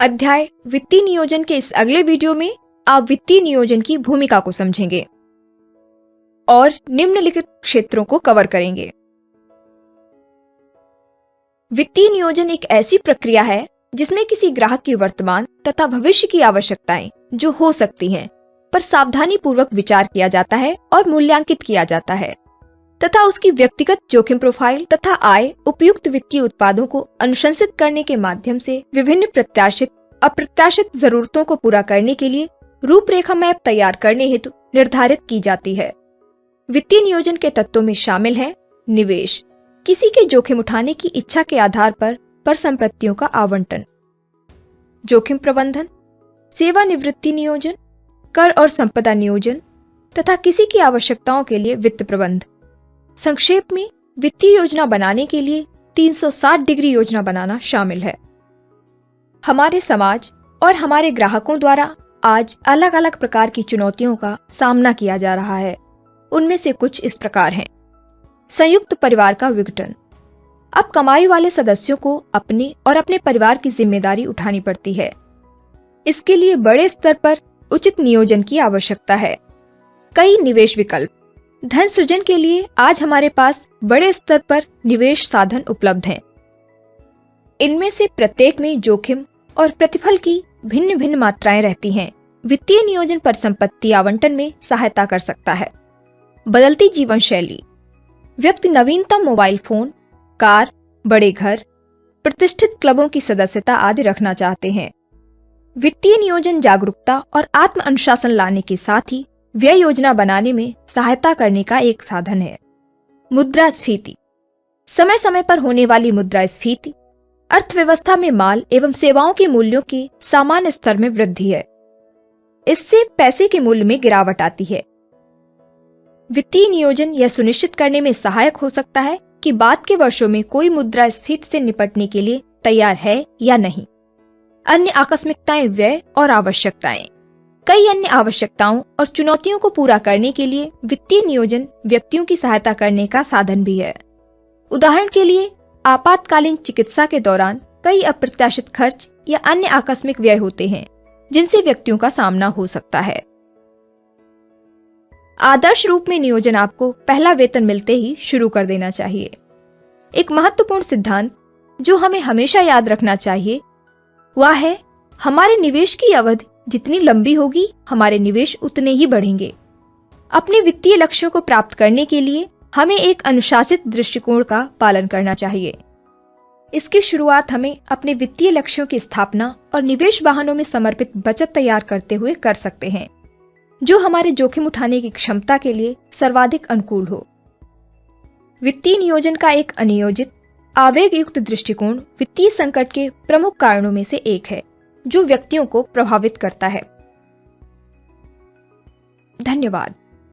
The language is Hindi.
अध्याय वित्तीय नियोजन के इस अगले वीडियो में आप वित्तीय नियोजन की भूमिका को समझेंगे और निम्नलिखित क्षेत्रों को कवर करेंगे। वित्तीय नियोजन एक ऐसी प्रक्रिया है जिसमें किसी ग्राहक की वर्तमान तथा भविष्य की आवश्यकताएं जो हो सकती हैं, पर सावधानी पूर्वक विचार किया जाता है और मूल्यांकित किया जाता है तथा उसकी व्यक्तिगत जोखिम प्रोफाइल तथा आय उपयुक्त वित्तीय उत्पादों को अनुशंसित करने के माध्यम से विभिन्न प्रत्याशित अप्रत्याशित जरूरतों को पूरा करने के लिए रूपरेखा मैप तैयार करने हेतु निर्धारित की जाती है। वित्तीय नियोजन के तत्वों में शामिल है निवेश, किसी के जोखिम उठाने की इच्छा के आधार पर परिसंपत्तियों का आवंटन, जोखिम प्रबंधन, सेवानिवृत्ति नियोजन, कर और संपदा नियोजन तथा किसी की आवश्यकताओं के लिए वित्त प्रबंध। संक्षेप में वित्तीय योजना बनाने के लिए 360 डिग्री योजना बनाना शामिल है। हमारे समाज और हमारे ग्राहकों द्वारा आज अलग अलग प्रकार की चुनौतियों का सामना किया जा रहा है। उनमें से कुछ इस प्रकार हैं। संयुक्त परिवार का विघटन। अब कमाई वाले सदस्यों को अपने और अपने परिवार की जिम्मेदारी उठानी पड़ती है। इसके लिए बड़े स्तर पर उचित नियोजन की आवश्यकता है। कई निवेश विकल्प। धन सृजन के लिए आज हमारे पास बड़े स्तर पर निवेश साधन उपलब्ध हैं। इनमें से प्रत्येक में जोखिम और प्रतिफल की भिन्न भिन्न मात्राएं रहती हैं। वित्तीय नियोजन पर संपत्ति आवंटन में सहायता कर सकता है। बदलती जीवन शैली। व्यक्ति नवीनतम मोबाइल फोन, कार, बड़े घर, प्रतिष्ठित क्लबों की सदस्यता आदि रखना चाहते हैं। वित्तीय नियोजन जागरूकता और आत्म अनुशासन लाने के साथ ही व्यय योजना बनाने में सहायता करने का एक साधन है। मुद्रास्फीति। समय समय पर होने वाली मुद्रास्फीति अर्थव्यवस्था में माल एवं सेवाओं के मूल्यों के सामान्य स्तर में वृद्धि है। इससे पैसे के मूल्य में गिरावट आती है। वित्तीय नियोजन यह सुनिश्चित करने में सहायक हो सकता है कि बाद के वर्षों में कोई मुद्रास्फीति से निपटने के लिए तैयार है या नहीं। अन्य आकस्मिकताएं, व्यय और आवश्यकताएं। कई अन्य आवश्यकताओं और चुनौतियों को पूरा करने के लिए वित्तीय नियोजन व्यक्तियों की सहायता करने का साधन भी है। उदाहरण के लिए आपातकालीन चिकित्सा के दौरान कई अप्रत्याशित खर्च या अन्य आकस्मिक व्यय होते हैं जिनसे व्यक्तियों का सामना हो सकता है। आदर्श रूप में नियोजन आपको पहला वेतन मिलते ही शुरू कर देना चाहिए। एक महत्वपूर्ण सिद्धांत जो हमें हमेशा याद रखना चाहिए वह है, हमारे निवेश की अवधि जितनी लंबी होगी हमारे निवेश उतने ही बढ़ेंगे। अपने वित्तीय लक्ष्यों को प्राप्त करने के लिए हमें एक अनुशासित दृष्टिकोण का पालन करना चाहिए। इसकी शुरुआत हमें अपने वित्तीय लक्ष्यों की स्थापना और निवेश वाहनों में समर्पित बचत तैयार करते हुए कर सकते हैं, जो हमारे जोखिम उठाने की क्षमता के लिए सर्वाधिक अनुकूल हो। वित्तीय नियोजन का एक अनियोजित, आवेग युक्त दृष्टिकोण वित्तीय संकट के प्रमुख कारणों में से एक है जो व्यक्तियों को प्रभावित करता है। धन्यवाद।